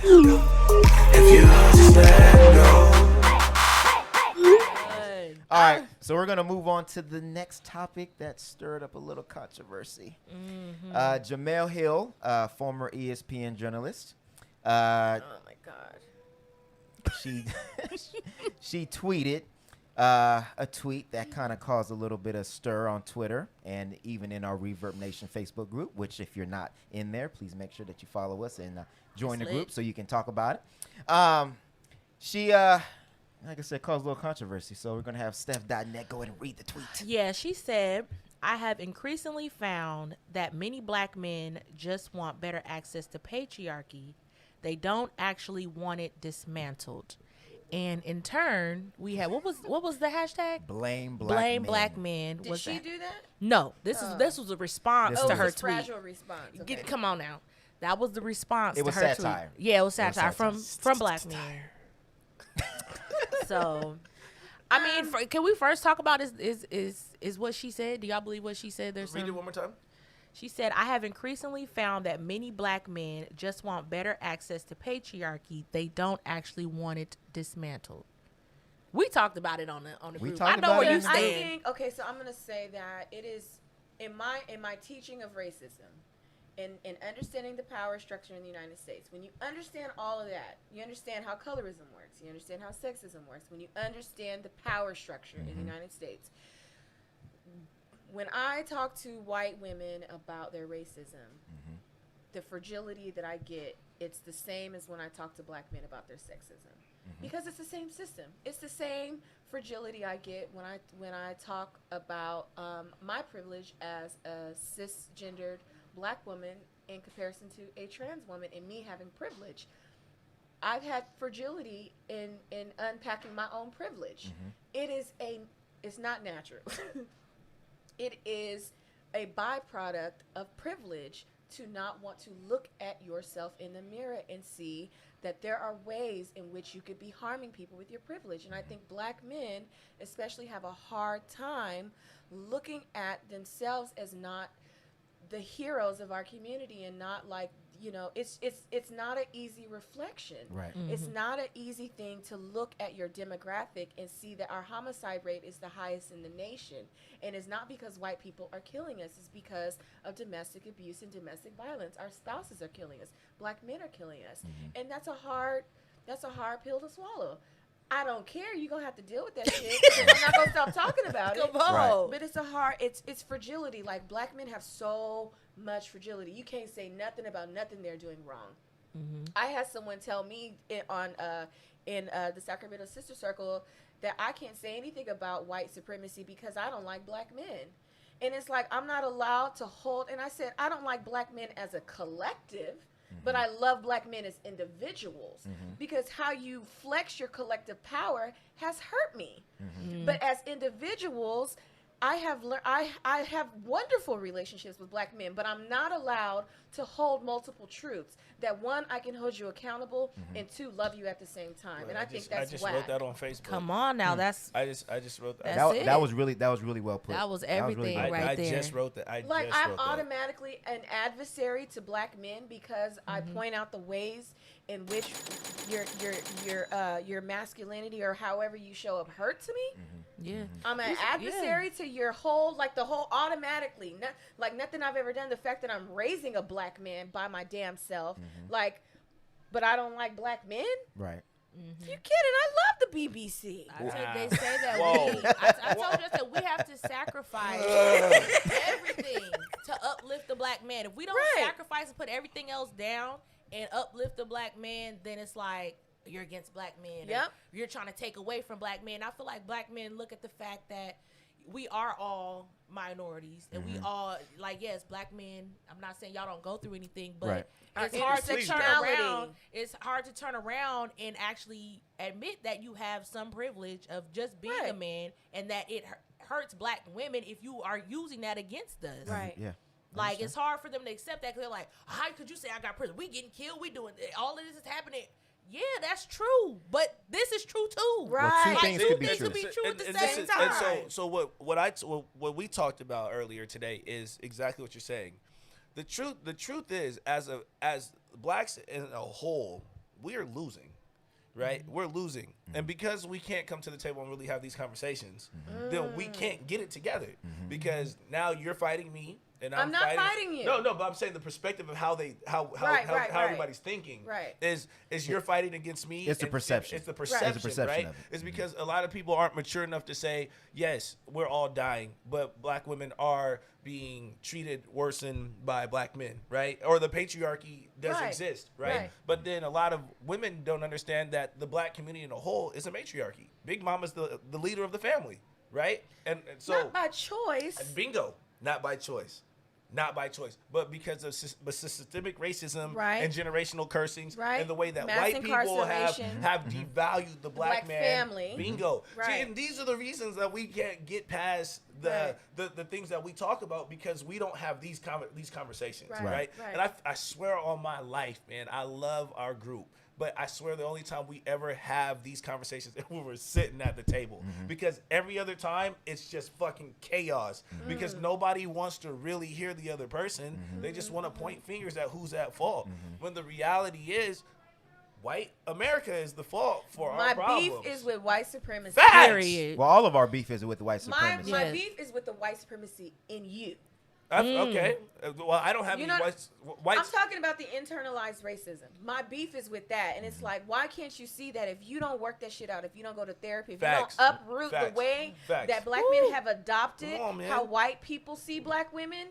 If you just let go. All right, so we're gonna move on to the next topic that stirred up a little controversy. Jemele Hill, former ESPN journalist, Oh my God. she she tweeted a tweet that kind of caused a little bit of stir on Twitter and even in our Reverb Nation Facebook group. Which, if you're not in there, please make sure that you follow us and join the group so you can talk about it. She like I said, caused a little controversy. So we're going to have Steph.net go ahead and read the tweet. Yeah, she said, I have increasingly found that many black men just want better access to patriarchy. They don't actually want it dismantled. And in turn, we had what was the hashtag? Blame black men. Did she do that? No, this was a response to her tweet. Fragile response. Okay. Come on now. That was the response It to was her satire. tweet. Yeah, it was satire from black men. So, I mean, can we first talk about is what she said? Do y'all believe what she said? Read it one more time. She said, I have increasingly found that many black men just want better access to patriarchy. They don't actually want it dismantled. We talked about it on the group. I know where you stand. Okay, so I'm gonna say that it is in my teaching of racism. In understanding the power structure in the United States, when you understand all of that, you understand how colorism works, you understand how sexism works, when you understand the power structure in the United States. When I talk to white women about their racism, the fragility that I get, it's the same as when I talk to black men about their sexism. Because it's the same system. It's the same fragility I get when I talk about my privilege as a cisgendered black woman in comparison to a trans woman and me having privilege. I've had fragility in unpacking my own privilege. It's not natural. It is a byproduct of privilege to not want to look at yourself in the mirror and see that there are ways in which you could be harming people with your privilege. And I think black men especially have a hard time looking at themselves as not the heroes of our community and not like, it's not an easy reflection. Right. It's not an easy thing to look at your demographic and see that our homicide rate is the highest in the nation. And it's not because white people are killing us. It's because of domestic abuse and domestic violence. Our spouses are killing us. Black men are killing us. And that's a hard pill to swallow. I don't care. You're going to have to deal with that shit. I'm not going to stop talking about it. Come on. Right. But it's fragility. Like, black men have so much fragility. You can't say nothing about nothing they're doing wrong. I had someone tell me in the Sacramento Sister Circle that I can't say anything about white supremacy because I don't like black men. And it's like, I'm not allowed to hold. And I said, I don't like black men as a collective. But I love black men as individuals because how you flex your collective power has hurt me. But as individuals, I have wonderful relationships with black men, but I'm not allowed to hold multiple truths. That one, I can hold you accountable, and two, love you at the same time. And I think that's I just whack. wrote that on Facebook. Come on now, I just wrote that. That was really well put. That was everything really right there. I just wrote that. I'm automatically an adversary to black men because I point out the ways in which your masculinity or however you show up hurt to me. Yeah, I'm an adversary to your whole automatically. Like nothing I've ever done. The fact that I'm raising a black man by my damn self, but I don't like black men. Right. You kidding? I love the BBC. They say that I told you that we have to sacrifice everything to uplift the black man. If we don't sacrifice and put everything else down and uplift the black man, then it's like you're against black men. Yep. You're trying to take away from black men. I feel like black men look at the fact that we are all minorities and we all yes, black men. I'm not saying y'all don't go through anything, but it's hard to turn around. It's hard to turn around and actually admit that you have some privilege of just being a man and that it hurts black women if you are using that against us. Right. Yeah. Like, it's hard for them to accept that because they're like, how could you say I got privilege? We getting killed. We doing all of this is happening. Yeah, that's true. But this is true too. Right. Well, two things could be things true. could be true at the And same time. And so what we talked about earlier today is exactly what you're saying. The truth is, as blacks in a whole, we are losing. Right, we're losing, and because we can't come to the table and really have these conversations, then we can't get it together. Because now you're fighting me, and I'm not fighting you. No, but I'm saying the perspective of how everybody's thinking is you're fighting against me. It's the perception. It's the perception, right? Of it. It's because a lot of people aren't mature enough to say, yes, we're all dying, but black women are being treated worse than by black men, right? Or the patriarchy does exist, right? But then a lot of women don't understand that the black community in a whole is a matriarchy. Big Mama's the leader of the family, right? And so not by choice. Bingo, not by choice. Not by choice, but because of systemic racism Right. and generational cursings Right. and the way that Mass white people have incarceration. devalued the black man. family. Bingo. Right. See, and these are the reasons that we can't get past the things that we talk about because we don't have these conversations, Right. right? Right. And I swear on my life, man, I love our group. But I swear the only time we ever have these conversations is when we're sitting at the table. Because every other time, it's just fucking chaos. Because nobody wants to really hear the other person. They just want to point fingers at who's at fault. When the reality is, white America is the fault for our problems. My beef is with white supremacy. Facts. Period. Well, all of our beef is with the white My supremacy. Yes. beef is with the white supremacy in you. Okay. Well, I don't have You any know- whites. I'm talking about the internalized racism. My beef is with that. And it's like, why can't you see that if you don't work that shit out, if you don't go to therapy, if Facts. you don't uproot Facts. the way Facts. that black men have adopted Come on, man. how white people see black women,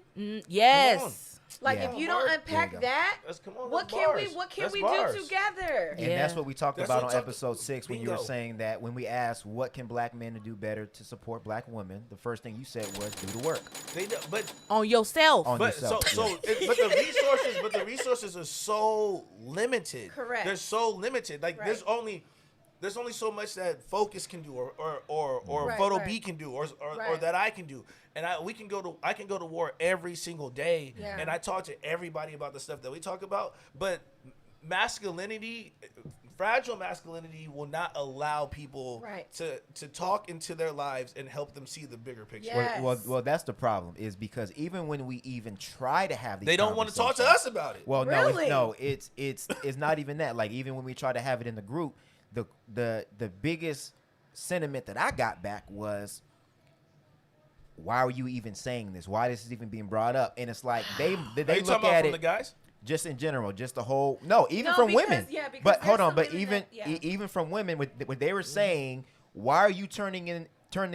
Yes. like Yeah. if you don't There unpack you go. that, Come on, what that's can we bars. what can That's we bars. do together? And Yeah. that's what we talked That's about what on I'm talking- episode 6 when you were Bingo. saying that when we asked what can black men do better to support black women, the first thing you said was do the work. They do, but On yourself. On But yourself. but the resources are so limited. Correct. They're so limited. Like Right. there's only so much that Focus can do, or Right, Photo right. B can do, or Right. that I can do, and I can go to war every single day, Yeah. and I talk to everybody about the stuff that we talk about. But masculinity, fragile masculinity, will not allow people Right. to talk into their lives and help them see the bigger picture. Yeah. Well, that's the problem is because even when we even try to have these They don't want to talk to conversations- us about it. Well, Really? it's not even that. Like even when we try to have it in the group, the biggest sentiment that I got back was, why are you even saying this? Why this is even being brought up? And it's like they Are you look talking about at from it the guys? just in general, just the whole even No, from because- women. yeah, because but hold there's on, some but women even that- yeah. even from women, what they were saying, why are you turning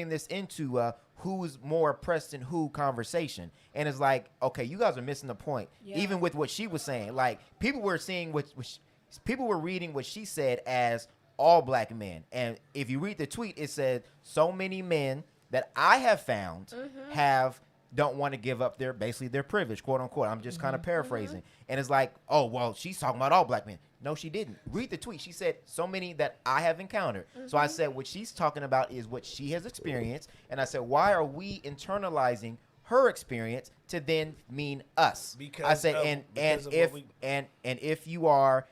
this into a who's more oppressed than who conversation? And it's like, okay, you guys are missing the point. Yeah. Even with what she was saying, like people were seeing people were reading what she said as all black men. And if you read the tweet, it said so many men that I have found don't want to give up their privilege, quote unquote. I'm just kind of paraphrasing. And it's like, oh, well, she's talking about all black men. No, she didn't. Read the tweet. She said so many that I have encountered. So I said what she's talking about is what she has experienced. And I said, why are we internalizing her experience to then mean us? Because I said, of if what if you are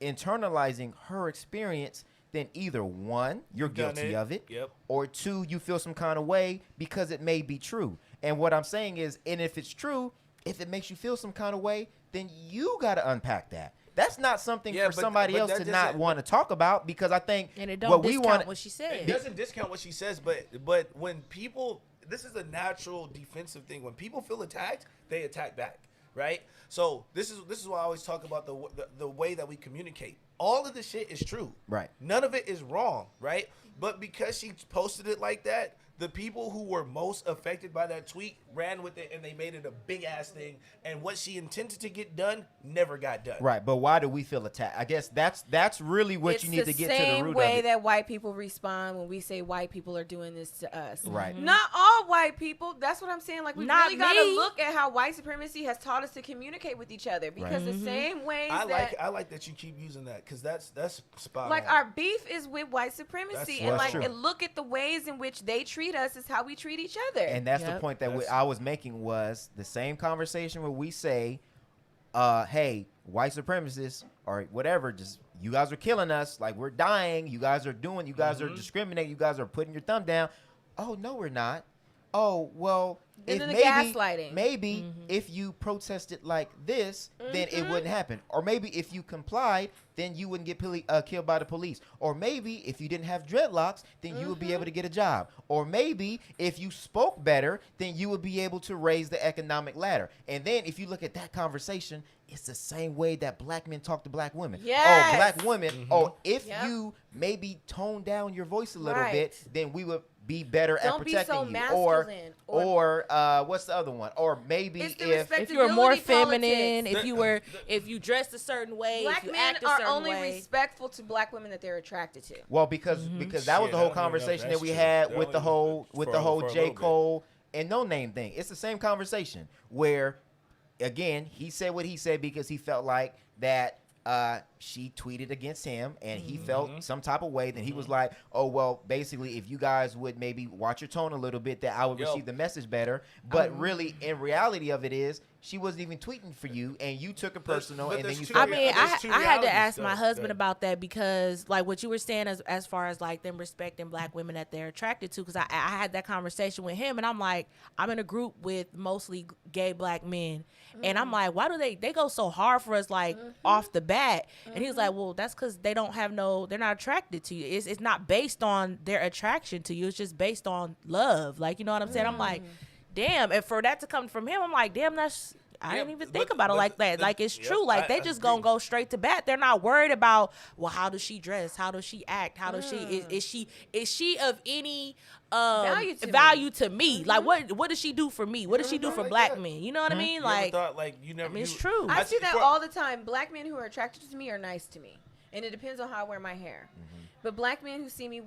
internalizing her experience, then either one, you're Done guilty of it, Yep. or two, you feel some kind of way because it may be true. And what I'm saying is, and if it's true, if it makes you feel some kind of way, then you got to unpack that. That's not something Yeah, for but- somebody but else that to doesn't- not want to talk about, because I think And it don't what we discount want what she It said. doesn't discount what she says, but when people, this is a natural defensive thing. When people feel attacked, they attack back, right? So this is why I always talk about the way that we communicate. All of the shit is true, Right. None of it is wrong, right? But because she posted it like that, the people who were most affected by that tweet ran with it and they made it a big ass thing. And what she intended to get done never got done. right. But why do we feel attacked? I guess that's really what It's you need the to get to the same root way of it. that white people respond when we say white people are doing this to us. Right. Not all white people. That's what I'm saying. Like we Not really got to me. look at how white supremacy has taught us to communicate with each other. Because the same ways I like that you keep using that because that's spot like on. our beef is with white supremacy, That's- and Well, like that's true. and look at the ways in which they treat us is how we treat each other. And that's the Yep. point that That's- I was making, was the same conversation where we say, hey, white supremacists or whatever, just you guys are killing us, like we're dying, you guys are discriminating, you guys are putting your thumb down. Oh, no, we're not. oh, well, And if then the maybe, gaslighting. maybe if you protested like this, then it wouldn't happen. Or maybe if you complied, then you wouldn't get killed by the police. Or maybe if you didn't have dreadlocks, then you would be able to get a job. Or maybe if you spoke better, then you would be able to raise the economic ladder. And then if you look at that conversation, it's the same way that black men talk to black women. Yes. Oh, black women. Oh, if Yep. you maybe tone down your voice a little Right. bit, then we would be better at Don't be protecting so you. masculine. Or what's the other one? Or maybe It's the If you were more respectability feminine, politics. if you dressed a certain way, Black if you men act a are certain only way. respectful to black women that they're attracted to. well, because that was Shit, the I whole don't even know if conversation that that's we true. had They're with the only whole for a little J. bit. Cole and No Name thing. It's the same conversation where, again, he said what he said because he felt like that she tweeted against him and he felt some type of way. Then he was like, oh, well, basically, if you guys would maybe watch your tone a little bit, that I would receive the message better. But really, in reality of it is, she wasn't even tweeting for you, and you took it personal, but and then there's you two started. I mean, There's two I had to realities, ask though. my husband Yeah. about that because, like, what you were saying as far as like them respecting black women that they're attracted to, because I had that conversation with him, and I'm like, I'm in a group with mostly gay black men, and I'm like, why do they go so hard for us like off the bat? And he was like, well, that's because they're not attracted to you. It's not based on their attraction to you. It's just based on love. Like, you know what I'm saying? I'm like, damn. And for that to come from him, I'm like, damn, I didn't even think about it like that. Like, it's true. Like, they just gonna go straight to bat. They're not worried about, well, how does she dress? How does she act? How does she is she of any value to me? Like, what does she do for me? What does she do for black men? You know what I mean? You ever Like, thought, like, you never. I mean, it's you- true. I see that for- all the time. Black men who are attracted to me are nice to me. And it depends on how I wear my hair. But black men who see me,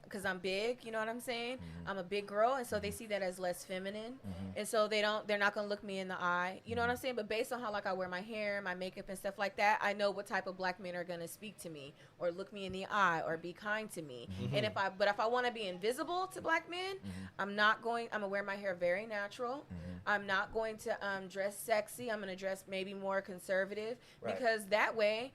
because I'm big, you know what I'm saying? I'm a big girl, and so they see that as less feminine. And so they're not going to look me in the eye. You know what I'm saying? But based on how, like, I wear my hair, my makeup and stuff like that, I know what type of black men are going to speak to me or look me in the eye or be kind to me. And if I want to be invisible to black men, I'm going to wear my hair very natural. I'm not going to dress sexy. I'm going to dress maybe more conservative because that way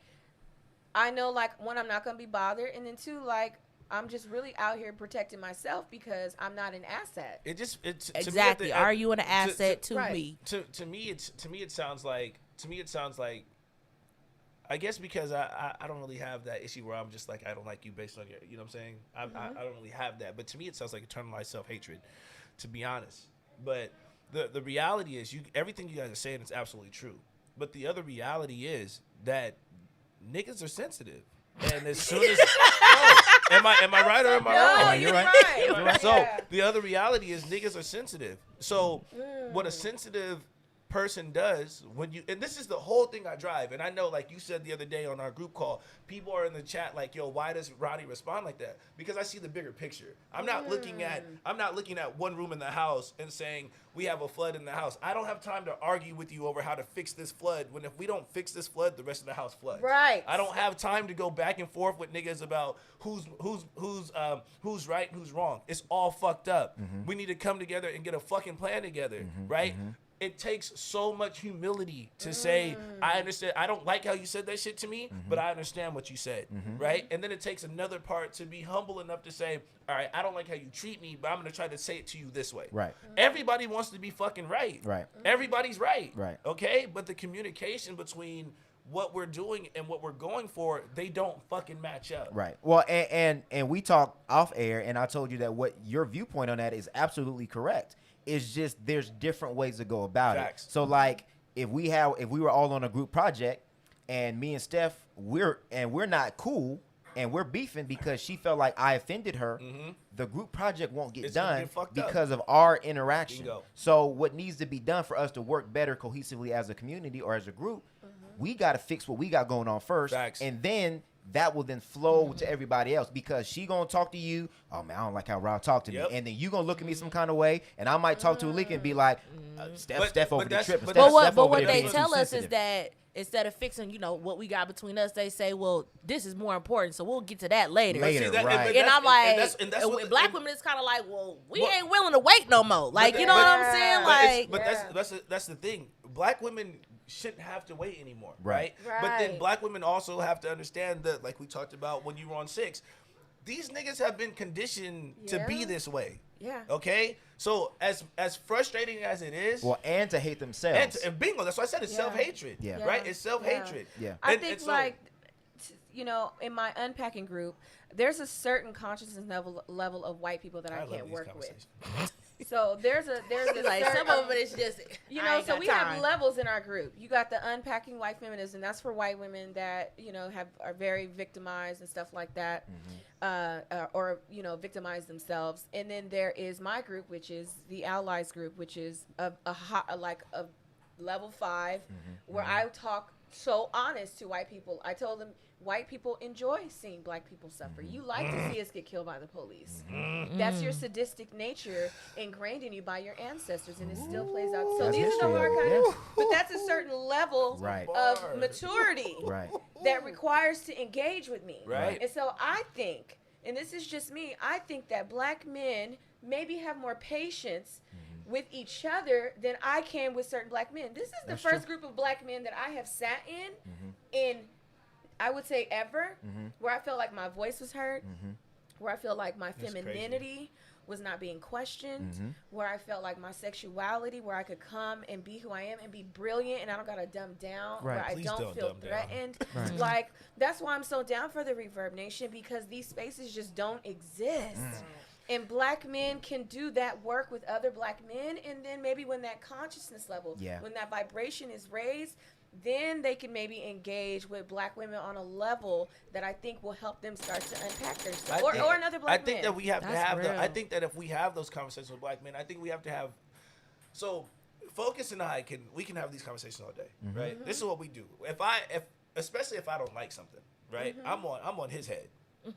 I know, like, one, I'm not going to be bothered, and then two, like, I'm just really out here protecting myself because I'm not an asset. Exactly. Are you an asset to me? To me, it sounds like I guess because I don't really have that issue where I'm just like, I don't like you based on your, you know what I'm saying? I don't really have that. But to me, it sounds like internalized self-hatred, to be honest. But the reality is, everything you guys are saying is absolutely true. But the other reality is that niggas are sensitive. And as soon as am I right or am I wrong? No, you're you're right. right. You're right. So the other reality is niggas are sensitive. So what a sensitive person does and this is the whole thing I drive, and I know, like you said the other day on our group call, people are in the chat like, yo, why does Ronnie respond like that? Because I see the bigger picture. I'm not looking at one room in the house and saying we have a flood in the house. I don't have time to argue with you over how to fix this flood when if we don't fix this flood, the rest of the house floods. Right. I don't have time to go back and forth with niggas about who's right and who's wrong. It's all fucked up. We need to come together and get a fucking plan together, right? It takes so much humility to say, I understand. I don't like how you said that shit to me, but I understand what you said, right? And then it takes another part to be humble enough to say, all right, I don't like how you treat me, but I'm going to try to say it to you this way. Right. Everybody wants to be fucking right. Right. Everybody's right. Right. Okay? But the communication between what we're doing and what we're going for, they don't fucking match up. Right. Well, and we talked off air, and I told you that what your viewpoint on that is absolutely correct. It's just there's different ways to go about Facts. it. So, like, if we were all on a group project, and me and Steph, we're not cool, and we're beefing because she felt like I offended her, the group project won't get It's gonna done get fucked up. because of our interaction. Bingo. So what needs to be done for us to work better cohesively as a community or as a group, we got to fix what we got going on first. Facts. And then that will then flow to everybody else because she gonna talk to you. Oh man, I don't like how Rob talked to Yep. me, and then you gonna look at me some kind of way, and I might talk to Alika and be like, Steph over the that's- trip. but Steph But over what there they being too tell us is sensitive. that instead of fixing, what we got between us, they say, well, this is more important, so we'll get to that later. Later, that- right. but And I'm like, that's what black women is kind of like, well, we Well- ain't willing to wait no more. Like, you know what I'm saying? Like, that's the thing. Black women shouldn't have to wait anymore, Right. right? But then Right. black women also have to understand that, like we talked about when you were on 6, these niggas have been conditioned to be Yeah. this way. Yeah. Okay, so as frustrating as it is, Well, and to hate themselves. and bingo, that's why I said it's Yeah. self-hatred. Yeah. Right? It's self-hatred. Yeah. I And- think and so- like, you know, in my unpacking group, there's a certain consciousness level of white people that I love can't these work with. conversations. So there's a Like certain, some of it is just you I know, ain't so got we time. have levels in our group. You got the unpacking white feminism. That's for white women that, you know, are very victimized and stuff like that, or, you know, victimize themselves. And then there is my group, which is the allies group, which is a level 5, where I talk so honest to white people. I told them white people enjoy seeing black people suffer. You like to see us get killed by the police. That's your sadistic nature ingrained in you by your ancestors, and it still plays out. So That's these are the history, hard kind yeah. of, but that's a certain level Right. of maturity Right. that requires to engage with me. Right. And so I think, and this is just me, I think that black men maybe have more patience with each other than I can with certain black men. This is the That's first true. group of black men that I have sat in I would say ever, where I felt like my voice was heard, where I felt like my That's femininity was not being questioned, where I felt like my sexuality, where I could come and be who I am and be brilliant, and I don't gotta dumb down, Right. where I Please don't don't feel dumb down. threatened. Right. Like, that's why I'm so down for the Reverb Nation, because these spaces just don't exist. And black men can do that work with other black men, and then maybe when that consciousness level, Yeah. when that vibration is raised, then they can maybe engage with black women on a level that I think will help them start to unpack their stuff. Or another black I think man. that we have to That's have real. I think that if we have those conversations with black men, I think we have to have. So, Focus and I can have these conversations all day, right? This is what we do. Especially if I don't like something, right? I'm on his head.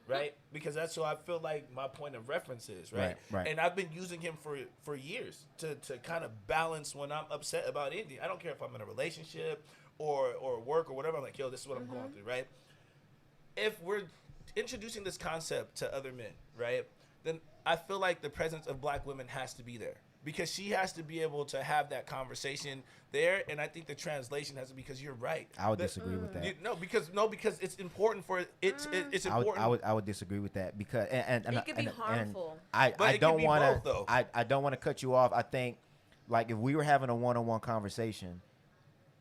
Right, because that's what I feel like my point of reference is, right? Right. And I've been using him for years to kind of balance when I'm upset about anything. I don't care if I'm in a relationship or work or whatever. I'm like, yo, this is what I'm going through, right? If we're introducing this concept to other men, right, then I feel like the presence of black women has to be there, because she has to be able to have that conversation there, and I think the translation has to be, because you're right. I would disagree with that. Because it's important for it's important. I would disagree with that, because and It could be harmful. I But it don't can be want both, to though. I don't want to cut you off. I think, like, if we were having a one-on-one conversation,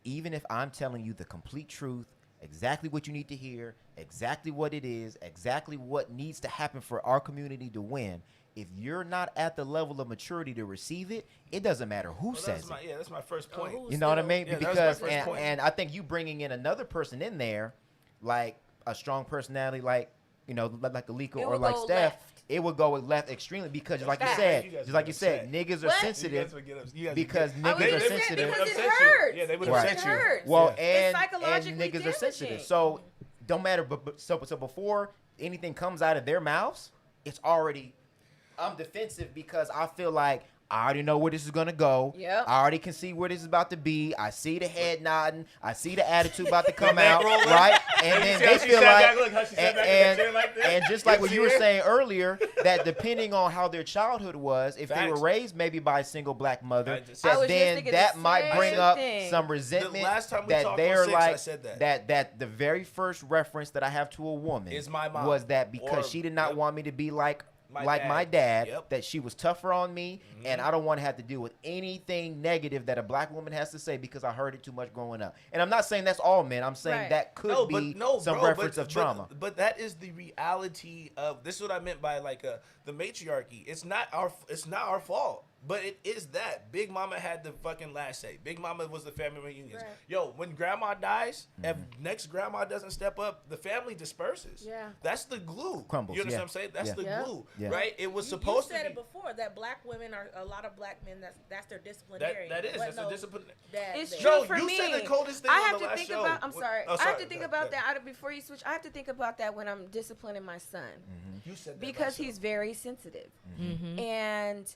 even if I'm telling you the complete truth, exactly what you need to hear, exactly what it is, exactly what needs to happen for our community to win, if you're not at the level of maturity to receive it, it doesn't matter who says it. That's my first point. who's You know what I still- mean? Yeah, that was my Because first point. and I think you bringing in another person in there, like a strong personality, like, you know, like Alika It or would like go Steph, left. it would go left extremely, because like you Facts. said, You guys just like would you get said, upset. niggas are What? sensitive because I niggas was are upset sensitive. because it upset you. hurts. Yeah, they would Right. upset It you. hurts. Well, It's and psychologically niggas are sensitive, damaging. so don't matter. But so before anything comes out of their mouths, it's already, I'm defensive, because I feel like I already know where this is gonna go. Yep. I already can see where this is about to be. I see the head nodding. I see the attitude about to come neck out, rolling. right? And then see they how she feel sat like, back, look how she sat back in the chair like this? and just like You what see you were her? saying earlier, that depending on how their childhood was, if they were Facts. raised maybe by a single black mother, I just- I that was just then thinking that the might same bring up thing. some resentment. last time we that talked they're on 6, I like said that. that the very first reference that I have to a woman Is my mom. was that because Or- she did not yep. want me to be like My my dad, Yep. that she was tougher on me, and I don't want to have to deal with anything negative that a black woman has to say because I heard it too much growing up. And I'm not saying that's all men. I'm saying Right. that could be some reference of trauma. But that is the reality of this. Is what I meant by like the matriarchy. It's not our fault. But it is that Big Mama had the fucking last say. Big Mama was the family reunions. Right. Yo, when grandma dies, if next grandma doesn't step up, the family disperses. Yeah. That's the glue. Crumbles, You understand yeah. what I'm saying? That's Yeah. the Yeah. glue, Yeah. right? It was You supposed said to it be. before that black women are a lot of black men. That's their disciplinary. That is. But That's no a discipline. dad It's there. true No, for you me. said the coldest thing I on have the to last think show. about. I'm sorry. Oh, I have to think Go about ahead. that. Before you switch, I have to think about that when I'm disciplining my son, You said that because last show. he's very sensitive, and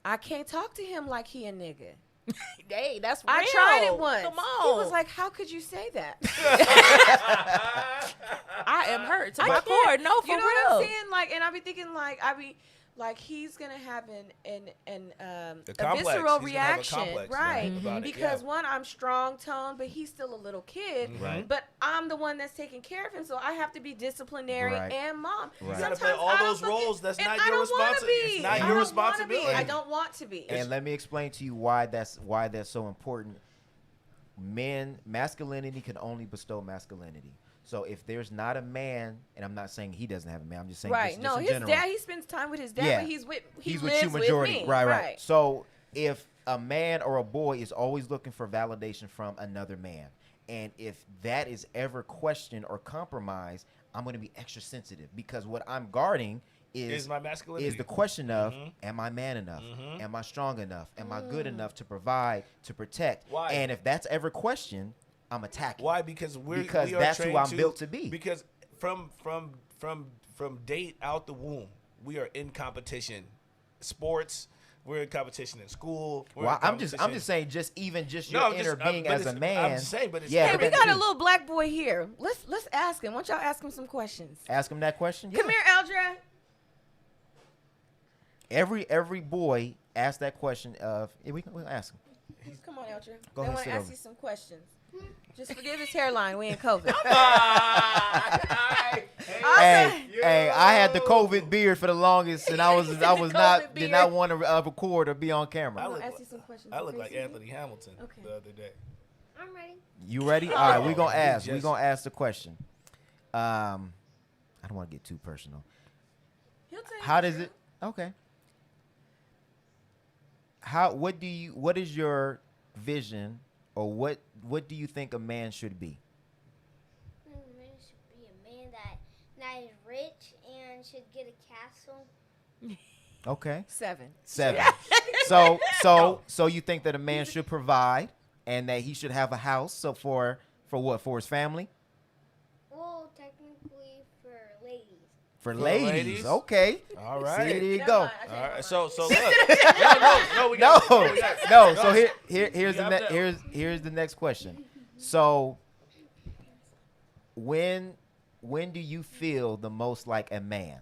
I can't talk to him like he a nigga. Hey, that's real. I tried it once. Come He on. was like, "How could you say that?" I am hurt to I my can't. core. No, for you know real. what I'm saying? Like, and I be thinking, like, like he's gonna have The a complex. visceral He's gonna have a reaction, complex, right? about it, Because yeah. one, I'm strong toned, but he's still a little kid. Right. But I'm the one that's taking care of him, so I have to be disciplinary Right. and mom. You gotta play Sometimes all I don't those fucking- roles. That's and not I your don't wanna responsibility. be. It's not I your don't wanna responsibility. be. I don't want to be. And let me explain to you why that's so important. Masculinity can only bestow masculinity. So if there's not a man, and I'm not saying he doesn't have a man, I'm just saying Right. just No, in his general. dad. He spends time with his dad, Yeah. but he's with with you majority. With me. Right. So if a man or a boy is always looking for validation from another man, and if that is ever questioned or compromised, I'm going to be extra sensitive because what I'm guarding Is my masculinity. is the question of, am I man enough? Am I strong enough? Am I good enough to provide, to protect? Why? And if that's ever questioned, I'm attacking. Why? Because we are that's who trained I'm built to be. Because from date out the womb, we are in competition. Sports, we're in competition in school. We're Well, in I'm just competition- saying, just your No, inner just, being but as a it's- man. I'm just saying, but it's yeah, Hey, but we that got a too. little black boy here. Let's ask him. Why don't y'all ask him some questions? Ask him that question. Come Yeah. here, Eldra. Every boy asks that question of. Yeah, we'll ask him. Come on, Eldra. Go They ahead, want sit to ask over. you some questions. Just forgive his hairline. We in COVID. Hey, I had the COVID beard for the longest, and I was COVID did not beard. want to record or be on camera. I I'm look, gonna ask you some questions. I look okay, like Susie? Anthony Hamilton Okay. the other day. I'm ready. You ready? All right, we gonna he ask. We just- gonna ask the question. I don't want to get too personal. He'll tell you How the does truth. it? Okay. What is your vision, or what do you think a man should be? A man should be a man that is rich and should get a castle. Okay. 7. 7. So you think that a man should provide and that he should have a house for what? For his family? Well, technically for ladies. For ladies? ladies. Okay. All See, right. there you Never go. mind, I changed All my right. mind. So look. no, we got No. So here's You the have to- here's the next question. So when do you feel the most like a man?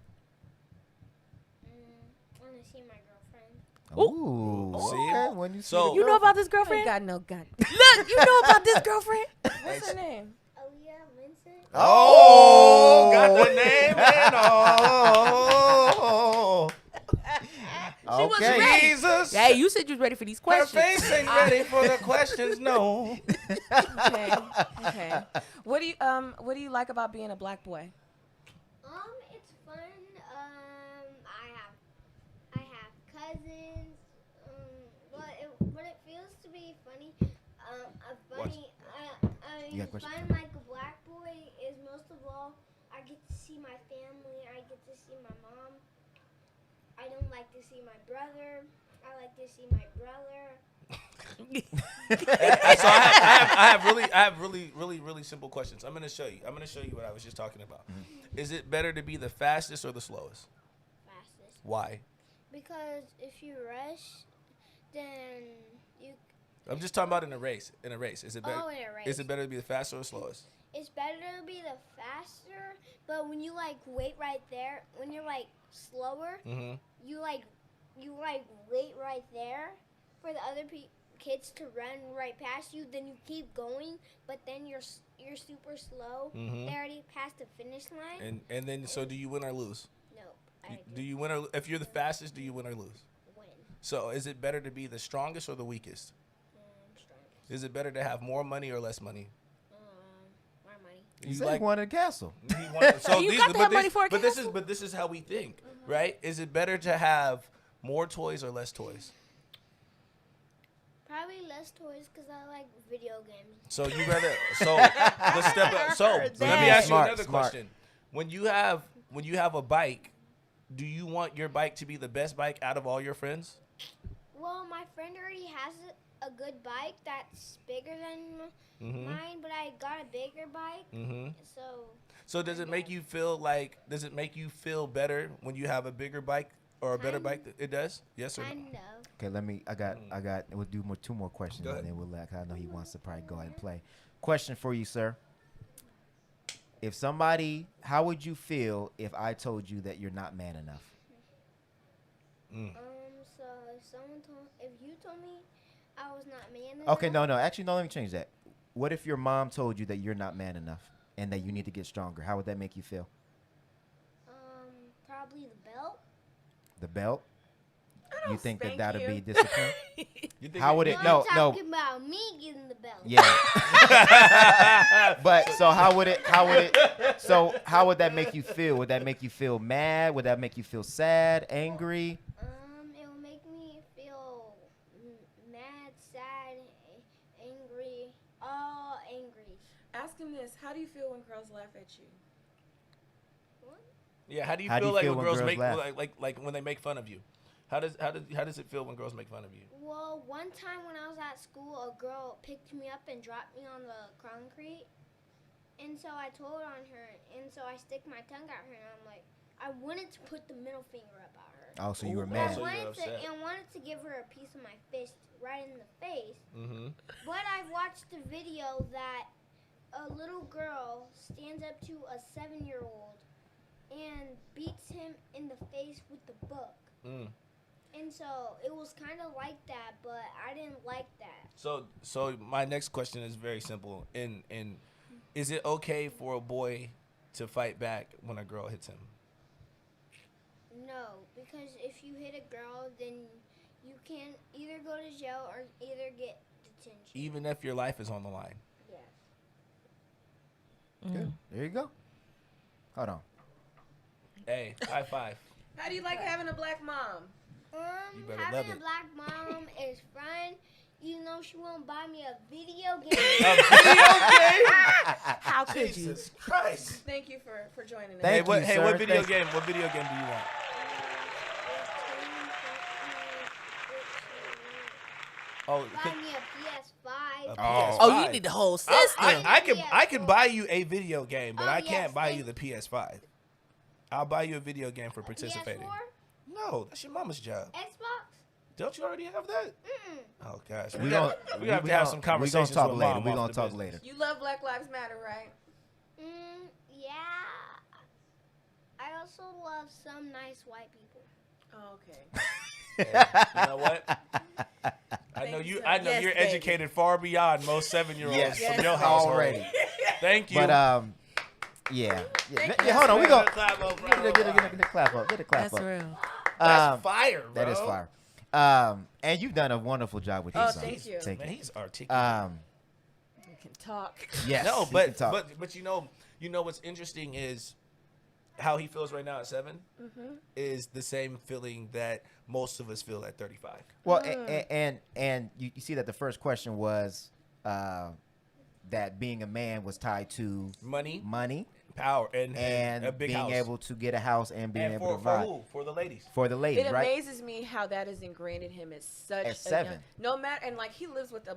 When I see my girlfriend. Ooh. See? Okay. When you see So- the You know about this Oh, girlfriend? God, no, God. Look, you know about this girlfriend? What's her name? Aaliyah Vincent. Oh, got the name and all. was Okay. ready. Jesus. Hey, you said you was ready for these Her questions. face ain't ready for the questions, no. Okay. Okay. What do you like about being a black boy? It's fun. I have cousins. But it feels to be funny. You got a question? Fun like a black boy is most of all I get to see my family. I get to see my mom. I don't like to see my brother. I like to see my brother. So I have really simple questions. I'm gonna show you what I was just talking about. Is it better to be the fastest or the slowest? Fastest. Why? Because if you rush, then you. I'm just talking about in a race. In a race, is it better? Oh, in a race. Is it better to be the fastest or the slowest? It's better to be the faster, but when you like wait right there, when you're like slower, Mm-hmm. you wait right there for the other kids to run right past you. Then you keep going, but then you're super slow. Mhm. They already passed the finish line. And then so do you win or lose? No, I Do you win or if you're the fastest? Do you win or lose? win. So is it better to be the strongest or the weakest? Strongest. Is it better to have more money or less money? More money. You said you wanted a castle. So You these, got to but have this- money for a but this castle. is how we think, right? Is it better to have more toys or less toys? Probably less toys because I like video games. So you rather let's step up. So let me ask Smart, you another smart. question. When you have a bike, do you want your bike to be the best bike out of all your friends? Well, my friend already has a good bike that's bigger than Mhm. mine, but I got a bigger bike, Mm-hmm. so So does it make you feel better when you have a bigger bike or a better bike? It does? Yes or no? kind of. Okay, I got. We'll do two more questions, Go and ahead. then we'll let. I know he wants to probably go ahead and play. Question for you, sir. How would you feel if I told you that you're not man enough? So if you told me I was not man enough. Okay, no. Actually, no. Let me change that. What if your mom told you that you're not man enough and that you need to get stronger? How would that make you feel? Probably the belt. The belt? I You don't think spank that that'd you. be discipline? You think How would it? No, No, I'm no. talking about me getting the belt. Yeah. But so how would it? So how would that make you feel? Would that make you feel mad? Would that make you feel sad, angry? It will make me feel mad, sad, angry, all angry. Ask him this: how do you feel when girls laugh at you? What? Yeah, how do you How do feel you like feel when when girls girls make laugh? like when they make fun of you? How does it feel when girls make fun of you? Well, one time when I was at school, a girl picked me up and dropped me on the concrete. And so I told on her, and so I stick my tongue at her, and I'm like, I wanted to put the middle finger up at her. Oh, so you were Ooh, mad. so you were I upset. wanted to give her a piece of my fist right in the face. Mm-hmm. But I watched a video that a little girl stands up to a 7-year-old and beats him in the face with the book. Mm. And so it was kind of like that, but I didn't like that. So my next question is very simple. And is it okay for a boy to fight back when a girl hits him? No, because if you hit a girl, then you can either go to jail or either get detention. Even if your life is on the line. Yes. Good. There you go. Hold on. Hey, high five. How do you like having a black mom? You better Having love a it. black mom is fun. You know she won't buy me a video A game. video game? How could you? Jesus Christ. Thank you for joining us. Thank you, Hey, sir. what video Thank- game? What video game do you want? Oh, Buy me a PS5. PS5. Oh, you need the whole system. I can buy you a video game, but Oh, I can't yes, buy thank- you the PS5. I'll buy you a video game for participating. PS4? No, that's your mama's job. Xbox? Don't you already have that? Mm-mm. Oh gosh, We gonna have to have some conversations. We gonna talk with later. Mom We off gonna the talk business. later. You love Black Lives Matter, right? Yeah. I also love some nice white people. Oh, okay. Hey, you know what? I know Thank you. you, I sir. know Yes, you're baby. educated far beyond most 7-year-olds Yes. from your Yes, household. already. Thank you. But yeah. Thank you. Yeah, hold on. We go. Clap up, bro. Get a clap up. Get a clap That's up. real. That's fire, bro. That is fire. And you've done a wonderful job with Oh, your son. thank you. Thank Man, you. he's articulate. You can talk. Yes. No, he can but talk. but you know what's interesting is how he feels right now at 7 is the same feeling that most of us feel at 35. Well, and you see that the first question was that being a man was tied to Money, money power, and a big being house. able to get a house and being and able for, to provide for who? For the ladies. for the ladies, It right? amazes me how that is ingrained in him at such At a 7. young, no matter, and like he lives with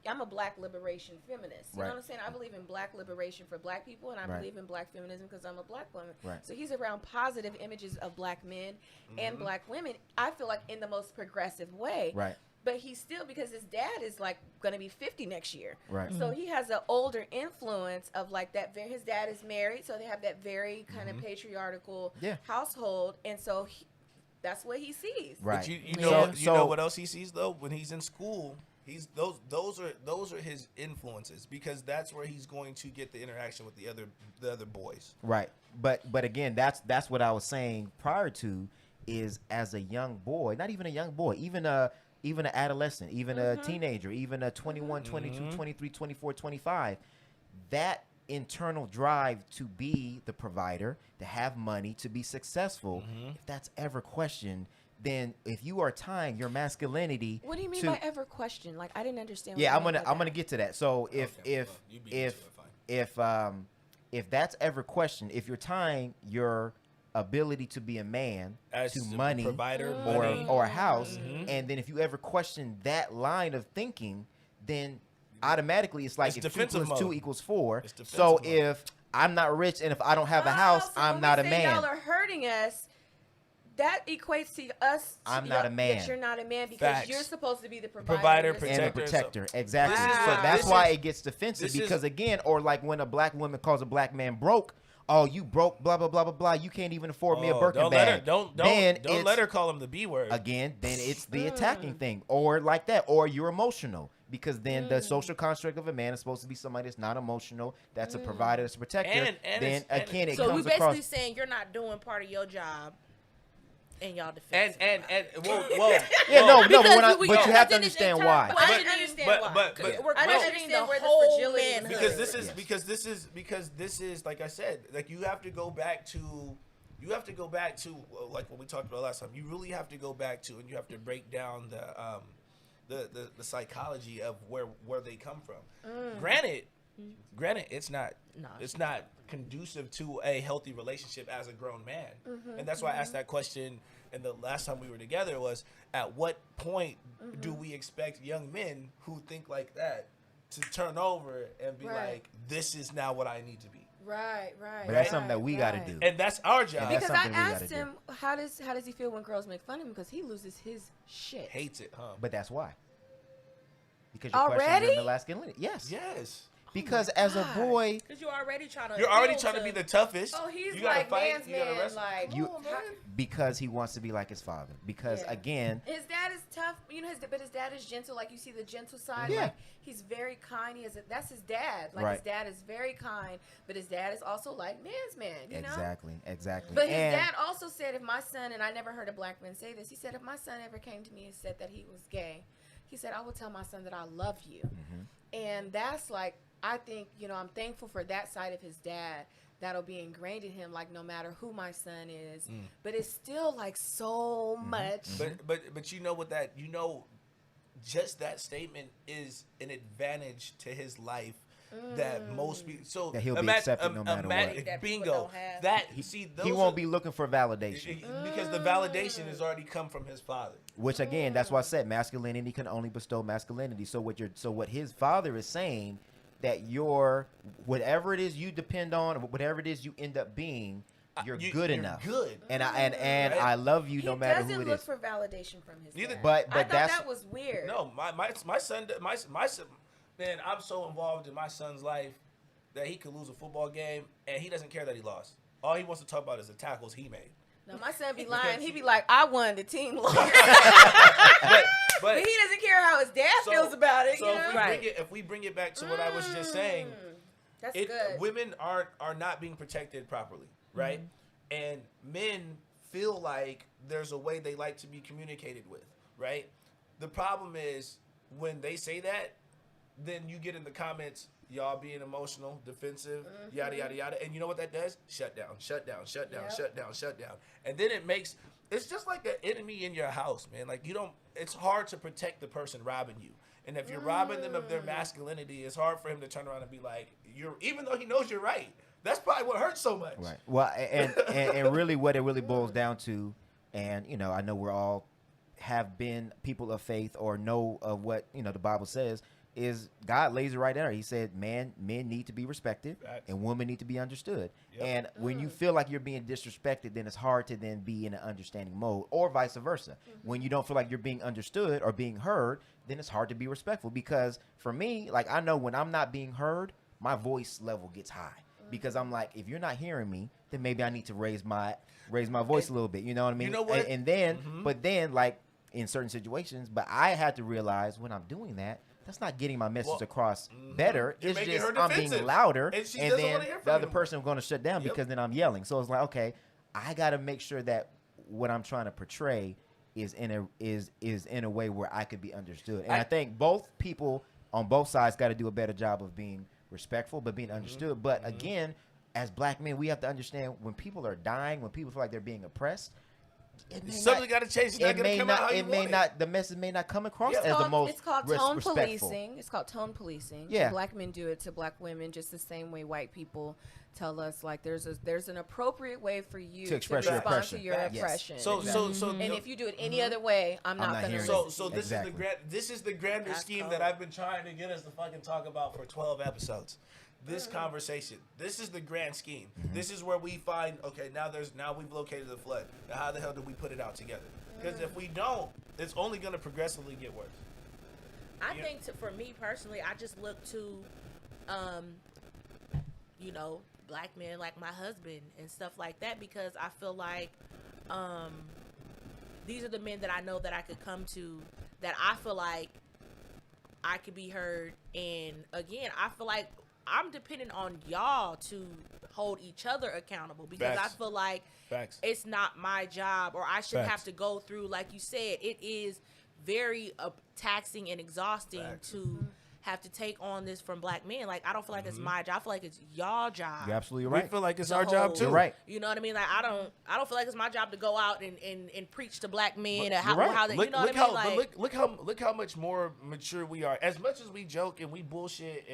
I'm a black liberation feminist. You Right. know what I'm saying? I believe in black liberation for black people, and I Right. believe in black feminism because I'm a black woman. Right. So he's around positive images of black men and black women. I feel like in the most progressive way. Right. But he's still, because his dad is like going to be 50 next year. Right. So he has an older influence of like that. His dad is married, so they have that very kind of patriarchal Yeah. household, and so that's what he sees. Right. But you So- know you so- know what else he sees though when he's in school. He's those are his influences because that's where he's going to get the interaction with the other boys. Right. But again, that's what I was saying prior to is as a young boy, not even a young boy, even an adolescent, even a teenager, even a 21, 22, 23, 24, 25, that internal drive to be the provider, to have money, to be successful, if that's ever questioned, then if you are tying your masculinity What do you mean to, by ever question? Like I didn't understand. What yeah, you I'm meant gonna by I'm that. gonna get to that. So if Okay, well, you beat me to it, fine. if that's ever questioned, if you're tying your ability to be a man As to a money provider, or money. or a house, and then if you ever question that line of thinking, then automatically it's like It's if 2 defensive plus 2 mode. equals 4. It's defensive So mode. if I'm not rich and if I don't have a house, so I'm when not we a say man. Y'all are hurting us. That equates to us. I'm not a man. That you're not a man because Facts. you're supposed to be the provider. Provider, You're And a protector, protector, exactly. This is So what- that's this why is- it gets defensive this is- because again, or like when a black woman calls a black man broke, oh, you broke, blah blah blah blah blah. You can't even afford me a Birkin don't bag. Let her, don't let her call him the B word. Again, then it's the attacking thing, or like that, or you're emotional. Because then the social construct of a man is supposed to be somebody that's not emotional, that's a provider, that's a protector. And then again, it so comes we basically across. saying you're not doing part of your job, and y'all defense. And whoa, Yeah, no, but Because you have to in this understand entire- why. I didn't understand why. but we're I don't questioning understand the where the whole fragility is. manhood. because this is like I said, like you have to go back to like what we talked about last time. You really have to go back to, and you have to break down the psychology of where they come from. Granted, it's not conducive to a healthy relationship as a grown man. And that's why I asked that question. And the last time we were together was, at what point do we expect young men who think like that to turn over and be like, this is now what I need to be? Right. But that's something that we got to do. And that's our job. That's Because I something we gotta asked do. him, how does he feel when girls make fun of him? Because he loses his shit. Hates it, huh? But that's why. Because you're questioning Already? your masculinity. Yes. Yes. Because as a boy, Because you're already trying to. You're already appeal trying to be the toughest. Oh, he's you gotta like fight, man's you gotta man. wrestle. Like, you Come on, man. because he wants to be like his father. Because Yeah. again, his dad is tough, you know. But his dad is gentle. Like you see the gentle side. Yeah. Like he's very kind. That's his dad. Like Right. his dad is very kind, but his dad is also like man's man. You know. exactly. But his and dad also said, if my son, and I never heard a black man say this, he said, if my son ever came to me and said that he was gay, he said, I will tell my son that I love you. And that's like, I think, I'm thankful for that side of his dad. That'll be ingrained in him, like no matter who my son is. But it's still like so much. But you know what just that statement is an advantage to his life that most people. So That he'll be accepted no matter what. That people Bingo. don't have. That he won't be looking for validation. because the validation has already come from his father. Which again, that's why I said masculinity can only bestow masculinity. So what his father is saying, that your whatever it is you depend on, or whatever it is you end up being, you're good enough. Good. And Right. I love you no matter who He it doesn't look is. for validation from his Neither- dad. But I thought that's that was weird. No, my son, man, I'm so involved in my son's life that he could lose a football game and he doesn't care that he lost. All he wants to talk about is the tackles he made. No, my son be lying. He be like, I won, the team lost. But But he doesn't care how his dad feels about it. So you know? if we bring it back to what I was just saying, That's good. women are not being protected properly, right? And men feel like there's a way they like to be communicated with, right? The problem is when they say that, then you get in the comments, y'all being emotional, defensive, yada, yada, yada. And you know what that does? Shut down. And then it's just like an enemy in your house, man. Like it's hard to protect the person robbing you. And if you're robbing them of their masculinity, it's hard for him to turn around and be like, even though he knows you're right. That's probably what hurts so much. Right. Well, and really what it really boils down to, and I know we're all have been people of faith or know of what the Bible says, is God lays it right there. He said, men need to be respected. Facts. And women need to be understood. Yep. And when you feel like you're being disrespected, then it's hard to then be in an understanding mode, or vice versa. When you don't feel like you're being understood or being heard, then it's hard to be respectful. Because for me, like, I know when I'm not being heard, my voice level gets high. Because I'm like, if you're not hearing me, then maybe I need to raise my voice a little bit. You know what I mean? You know what? And then, but then, like, in certain situations, but I had to realize when I'm doing that, that's not getting my message across better. You're It's making just her I'm being defensive. louder, And she and doesn't then wanna hear the from other you. person is going to shut down because then I'm yelling. So it's like, okay, I got to make sure that what I'm trying to portray is in a way where I could be understood. And I think both people on both sides got to do a better job of being respectful, but being understood. But again, as black men, we have to understand when people are dying, when people feel like they're being oppressed, Something got to change. It's not going to come out how you want it. the message may not come across Yeah. as the most It's called tone respectful. policing. It's called tone policing. Yeah. Black men do it to black women just the same way white people tell us, like, there's an appropriate way for you To express your respond oppression. to your Yes. oppression. So and if you do it any other way, I'm not going to hearing listen. it. So Exactly. this is the grander That's scheme cold. that I've been trying to get us to fucking talk about for 12 episodes. This conversation. This is the grand scheme. This is where we find, okay, now we've located the flood. Now how the hell do we put it out together? Because if we don't, it's only going to progressively get worse. I think for me personally, I just look to, black men like my husband and stuff like that, because I feel like these are the men that I know that I could come to, that I feel like I could be heard. And again, I feel like I'm dependent on y'all to hold each other accountable, because Facts. I feel like Facts. it's not my job, or I shouldn't Facts. have to go through, like you said, it is very taxing and exhausting Facts. to have to take on this from black men. Like, I don't feel like it's my job. I feel like it's y'all job. You're absolutely We right. feel like it's to our job hold. too. You're right. You know what I mean? Like, I don't feel like it's my job to go out and preach to black men, But and you're right. how they, look, you know what look I mean? how, Like, but look how much more mature we are. As much as we joke and we bullshit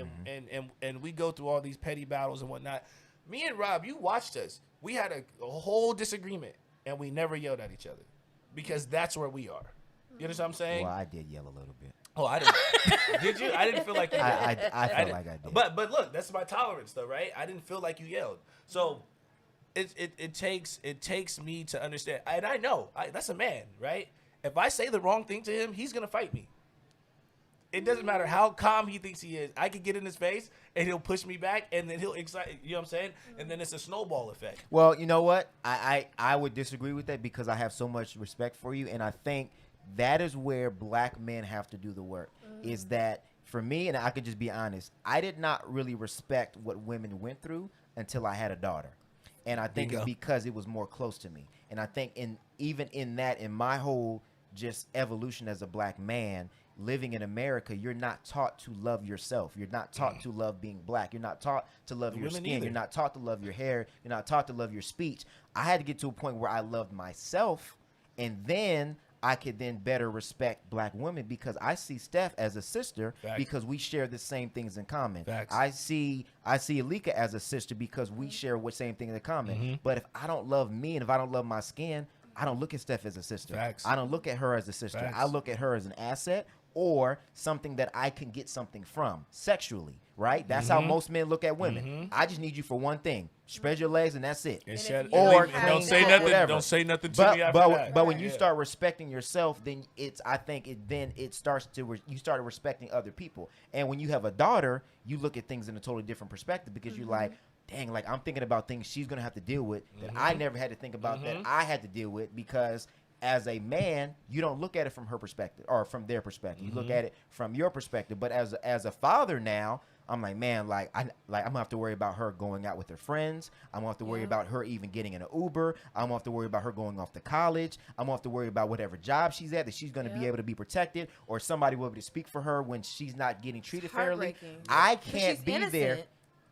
and we go through all these petty battles and whatnot. Me and Rob, you watched us. We had a whole disagreement and we never yelled at each other, because that's where we are. You understand what I'm saying? Well, I did yell a little bit. Oh, I didn't. Did you? I didn't feel like you did. I felt didn't. like I did. But look, that's my tolerance though, right? I didn't feel like you yelled. So it takes me to understand, and I know that's a man, right? If I say the wrong thing to him, he's gonna fight me. It doesn't matter how calm he thinks he is. I could get in his face and he'll push me back, and then he'll excite. You know what I'm saying? And then it's a snowball effect. Well, you know what? I would disagree with that, because I have so much respect for you, and I think that is where black men have to do the work. Is that for me, and I could just be honest, I did not really respect what women went through until I had a daughter. And I think Bingo. it's because it was more close to me. And I think even in my whole just evolution as a black man, living in America, you're not taught to love yourself. You're not taught to love being black. You're not taught to love The your women skin. either. You're not taught to love your hair. You're not taught to love your speech. I had to get to a point where I loved myself, and then I could then better respect black women, because I see Steph as a sister. Facts. Because we share the same things in common. Facts. I see Alika as a sister because we share the same things in common. But if I don't love me, and if I don't love my skin, I don't look at Steph as a sister. Facts. I don't look at her as a sister. Facts. I look at her as an asset, or something that I can get something from sexually, right? That's how most men look at women. I just need you for one thing: spread your legs, and that's it. And if shut, you Or and don't clean say up, nothing. whatever. Don't say nothing to me after that. But when you Yeah. start respecting yourself, then you start respecting other people. And when you have a daughter, you look at things in a totally different perspective, because you're like, dang, like I'm thinking about things she's gonna have to deal with that I never had to think about, that I had to deal with, because as a man, you don't look at it from her perspective or from their perspective. You look at it from your perspective. But as a father now, I'm like, man, I'm gonna have to worry about her going out with her friends. I'm gonna have to worry about her even getting in an Uber. I'm gonna have to worry about her going off to college. I'm gonna have to worry about whatever job she's at, that she's gonna be able to be protected, or somebody will be able to speak for her when she's not getting treated fairly. heartbreaking. I 'Cause can't she's be there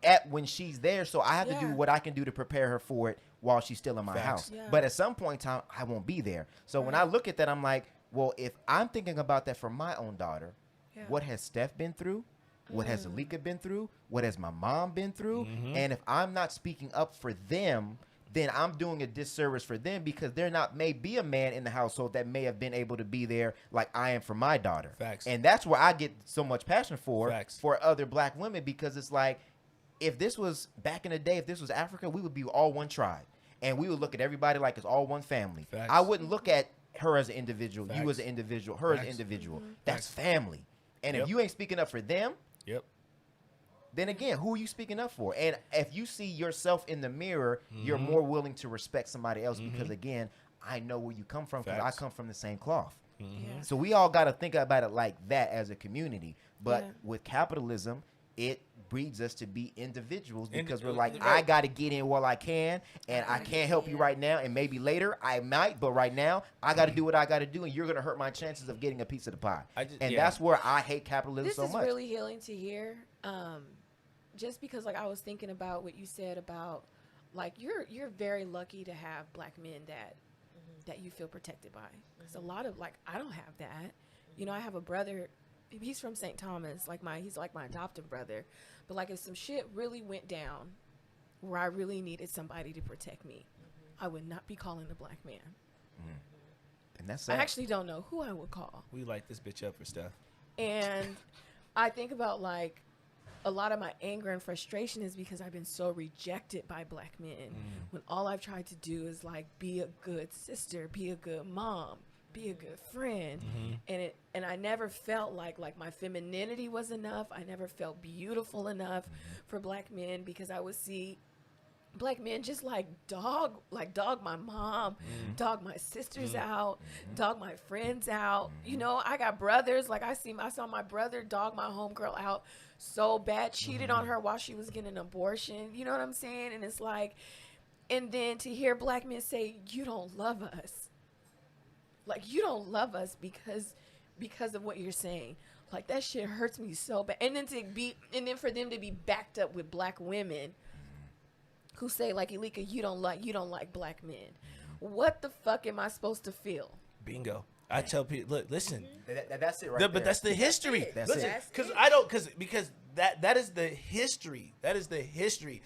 innocent. when she's there, so I have to do what I can do to prepare her for it while she's still in my Facts. house. Yeah. But at some point in time, I won't be there. So when I look at that, I'm like, well, if I'm thinking about that for my own daughter, what has Steph been through? What has Alika been through? What has my mom been through? And if I'm not speaking up for them, then I'm doing a disservice for them, because there may be a man in the household that may have been able to be there like I am for my daughter. Facts. And that's where I get so much passion for Facts. other black women, because it's like, if this was back in the day, if this was Africa, we would be all one tribe, and we would look at everybody like it's all one family. Facts. I wouldn't look at her as an individual, you Facts. as an individual, her as an Facts. individual. That's Facts. family. And Yep. if you ain't speaking up for them, Yep. then again, who are you speaking up for? And if you see yourself in the mirror, you're more willing to respect somebody else, because again, I know where you come from, because I Facts. come from the same cloth. Yeah. So we all got to think about it like that as a community. But Yeah. with capitalism, it breeds us to be individuals, because we're Indi- like, right. I got to get in while I can, and I can't help you right now, and maybe later I might, but right now I got to do what I got to do, and you're going to hurt my chances of getting a piece of the pie. And that's where I hate capitalism This so is much. really healing to hear. Just because, like, I was thinking about what you said about, like, you're very lucky to have black men that you feel protected by. Because a lot of, like, I don't have that. You know, I have a brother. He's from St. Thomas. He's like my adopted brother. But like, if some shit really went down where I really needed somebody to protect me, I would not be calling a black man. And that's I sad. actually don't know who I would call. We light this bitch up for stuff. And I think about, like, a lot of my anger and frustration is because I've been so rejected by black men, when all I've tried to do is, like, be a good sister, be a good mom, be a good friend. And I never felt like my femininity was enough. I never felt beautiful enough for black men, because I would see black men just dog my mom, dog my sisters out, dog my friends out. You know, I got brothers. Like I saw my brother dog my homegirl out so bad, cheated on her while she was getting an abortion. You know what I'm saying? And it's like, and then to hear black men say, you don't love us. Like, you don't love us because of what you're saying. Like, that shit hurts me so bad. And then for them to be backed up with black women who say, like, Elika, you don't like black men. What the fuck am I supposed to feel? Bingo. I tell people, look, listen. That's it right there. But that's the history. That's Listen, it. because that is the history. That is the history.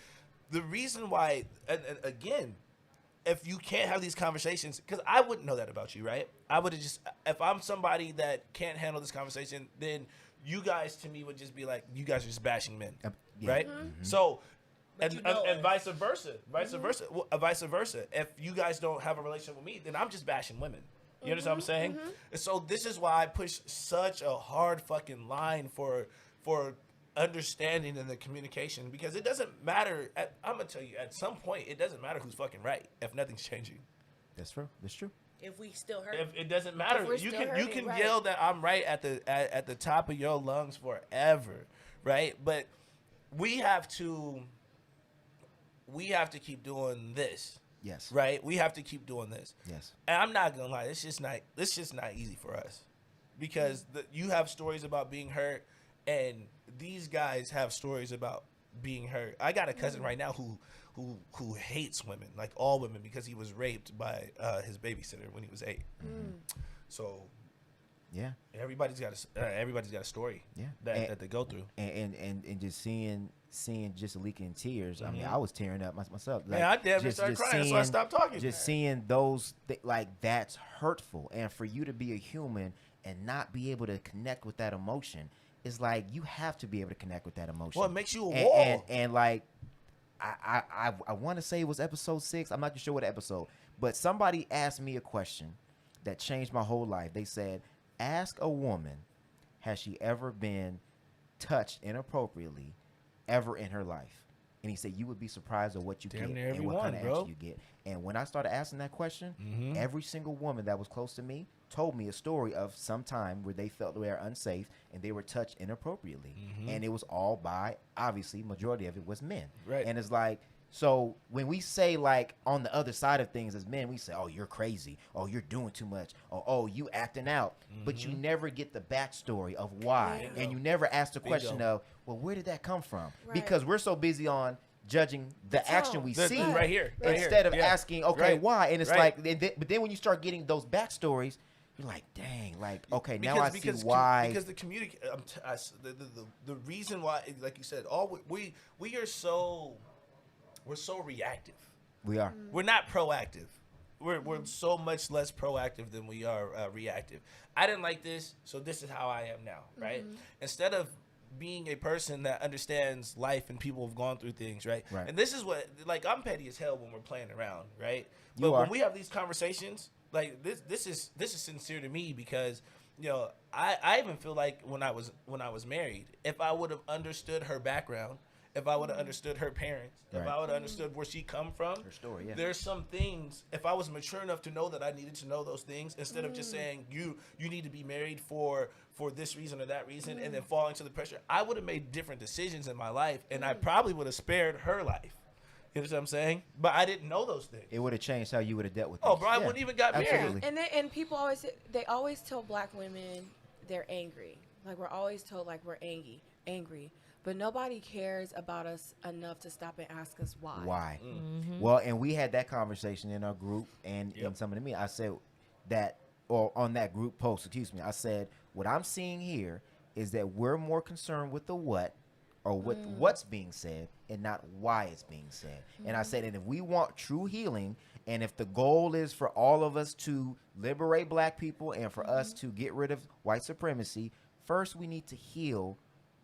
The reason why, and again, if you can't have these conversations, because I wouldn't know that about you, right? I would have just, if I'm somebody that can't handle this conversation, then you guys to me would just be like, you guys are just bashing men, right? So, and vice versa, vice versa. If you guys don't have a relationship with me, then I'm just bashing women. You understand what I'm saying? And so this is why I push such a hard fucking line for understanding and the communication, because it doesn't matter. I'm gonna tell you, at some point, it doesn't matter who's fucking right if nothing's changing. That's true. That's true. If we still hurt. If it doesn't matter, you can right. yell that I'm right at the top of your lungs forever, right? But we have to keep doing this. Yes. Right? We have to keep doing this. Yes. And I'm not gonna lie, it's just not easy for us, because you have stories about being hurt, and these guys have stories about being hurt. I got a cousin right now who hates women, like all women, because he was raped by his babysitter when he was 8. So yeah, everybody's got a story. Yeah. that they go through. And just seeing just Elika in tears. I mean, I was tearing up myself. Like, Man, I damn near started crying, so I stopped talking. Just seeing those, like, that's hurtful. And for you to be a human and not be able to connect with that emotion, it's like you have to be able to connect with that emotion. Well, it makes you a wall. And like, I want to say it was episode 6. I'm not too sure what episode, but somebody asked me a question that changed my whole life. They said, ask a woman, has she ever been touched inappropriately ever in her life? And he said, you would be surprised at what you get and what kind of answer you get. And when I started asking that question, every single woman that was close to me told me a story of some time where they felt they were unsafe and they were touched inappropriately. And it was all by, obviously, majority of it was men. Right. And it's like, so when we say, like, on the other side of things as men, we say, oh, you're crazy. Oh, you're doing too much. Or, oh, you acting out. But you never get the backstory of why. And you never ask the question of, well, where did that come from? Right. Because we're so busy on judging the action we see right here, instead of asking, okay, why? And it's like, but then when you start getting those backstories, you're like, dang, like, okay, now I see why. Because the community, the reason why, like you said, we are so. We're so reactive. We are. We're not proactive. We're so much less proactive than we are reactive. I didn't like this, so this is how I am now, right? Instead of being a person that understands life and people have gone through things, right? And this is what, like, I'm petty as hell when we're playing around, right? But when we have these conversations, like this is sincere to me, because, you know, I even feel like when I was married, if I would have understood her background, if I would have understood her parents, if I would have understood where she come from, her story, there's some things, if I was mature enough to know that I needed to know those things, instead of just saying you need to be married for this reason or that reason, and then falling to the pressure, I would have made different decisions in my life, and I probably would have spared her life. You know what I'm saying? But I didn't know those things. It would have changed how you would have dealt with it. Oh, bro, I wouldn't even got married. And people always tell black women they're angry. Like, we're always told, like, we're angry. But nobody cares about us enough to stop and ask us why. Why? Well, and we had that conversation in our group and in some of the meetings. I said that, or on that group post, I said, what I'm seeing here is that we're more concerned with the what, or with what's being said, and not why it's being said. And I said, and if we want true healing, and if the goal is for all of us to liberate black people and for us to get rid of white supremacy, first we need to heal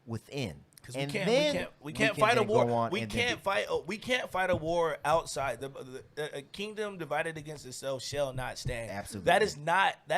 within. Because And we then can't we fight a can then go war. on We and then can't fight. We can't fight a war outside. A kingdom divided against itself shall not stand. Absolutely. That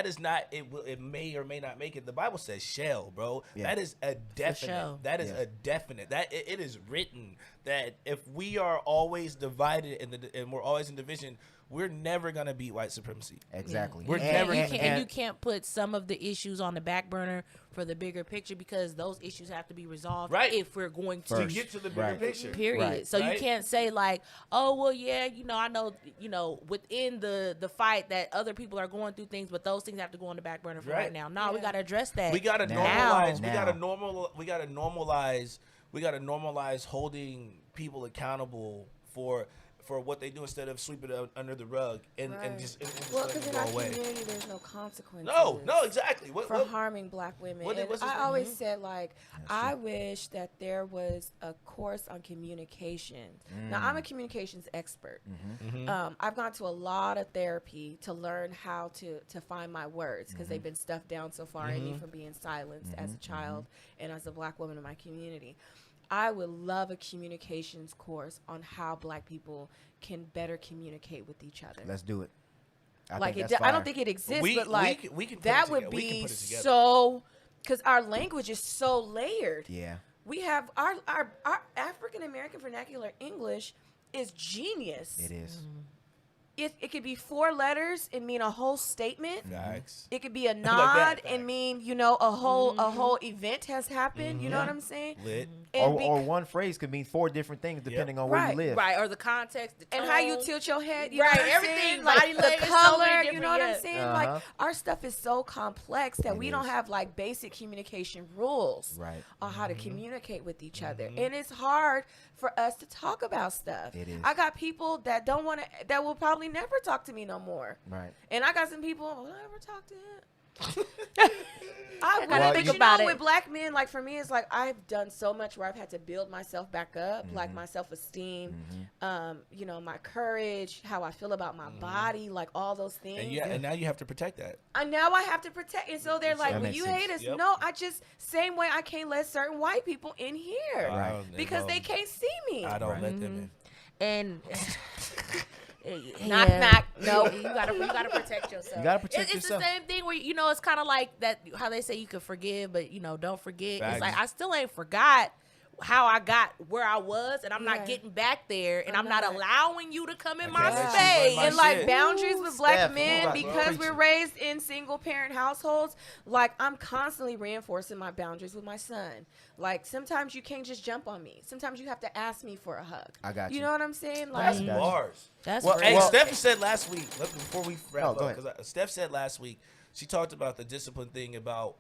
is not. It will. It may or may not make it. The Bible says shall, bro. Yeah. That is a definite. sure. That is a definite. That it is written that if we are always divided and we're always in division, we're never gonna beat white supremacy. Exactly. We're And never- and you can't put some of the issues on the back burner for the bigger picture because those issues have to be resolved Right. if we're going to to get to the bigger Right. picture. period. Right. So Right. you can't say like, oh well, yeah, I know, within the fight that other people are going through things, but those things have to go on the back burner for right Right. now. No, we got to address that. We gotta Now. normalize. Now. We gotta normalize holding people accountable for what they do instead of sweeping it under the rug and Right. just Well, letting because it in go our away. community, there's no consequences. No, exactly. What, For what, harming black women. what- And what's his I name? always said, like, That's I true. wish that there was a course on communication. Now, I'm a communications expert. I've gone to a lot of therapy to learn how to find my words because they've been stuffed down so far in me from being silenced as a child and as a black woman in my community. I would love a communications course on how black people can better communicate with each other. Let's do it. I Like think it, that's I don't fire. think it exists, We- but we like can- we can put that it would together. We can be put it together. so because our language is so layered. Yeah. We have our African American vernacular English is genius. It is. It could be 4 letters and mean a whole statement. Facts. It could be a that, nod facts. and mean a whole event has happened. You know what I'm saying? Lit. And Or one phrase could mean 4 different things depending on where Right. you live. right, or the context, the and how you tone. tilt your head, you Right, know what I'm everything, saying? body Like the language, so color, many you know what I'm different- saying? Uh-huh. Like our stuff is so complex that It we don't is. have like basic communication rules Right. on how to communicate with each other, and it's hard for us to talk about stuff. It is. I got people that don't want to, that will probably never talk to me no more, Right. and I got some people will I ever talk to him. I gotta would, think but you about know, it. with black men, like for me, it's like I've done so much where I've had to build myself back up, like my self-esteem, my courage, how I feel about my body, like all those things. And now you have to protect that. And now I have to protect. And so they're like, That well, makes you sense. hate us. Yep. No, same way I can't let certain white people in here Right. because they can't see me. I don't let them in. And Knock, knock. No, you gotta protect yourself. You gotta protect It's yourself. the same thing where it's kind of like that. How they say you can forgive, but don't forget. Facts. It's like I still ain't forgot how I got where I was, and I'm Yeah. not getting back there, and I'm I'm not not. allowing you to come in I my can't let you space. run my And like shit. boundaries with black Steph, men, come on, because bro. we're raised in single parent households, like I'm constantly reinforcing my boundaries with my son. Like sometimes you can't just jump on me. Sometimes you have to ask me for a hug. I got You you. know what I'm saying? That's Like Gotcha. bars. That's Well, real. Hey, well- Steph said last week, before we wrap No, up, go ahead. because Steph said last week, she talked about the discipline thing about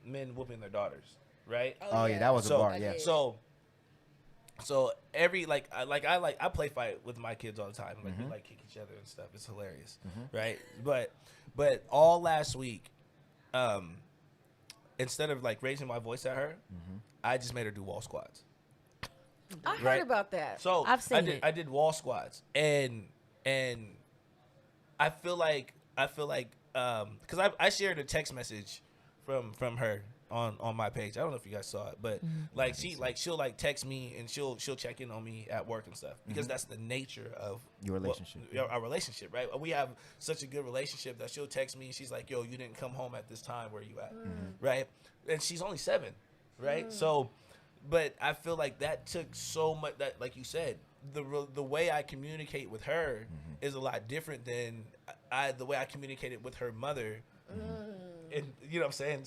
men whooping their daughters, right? Oh yeah, that was a So- bar. Yeah. So every I play fight with my kids all the time. Like we like kick each other and stuff. It's hilarious, right? But all last week, instead of like raising my voice at her, I just made her do wall squats. I heard Right. about that. So I've seen it. I did wall squats, and I feel like because I shared a text message from her on my page. I don't know if you guys saw it, but she'll text me and she'll check in on me at work and stuff because that's the nature of Your relationship. our relationship, right? We have such a good relationship that she'll text me and she's like, "Yo, you didn't come home at this time. Where you at?" Right? And she's only 7, right? So. But I feel like that took so much. That, like you said, the way I communicate with her is a lot different than the way I communicated with her mother. And you know what I'm saying,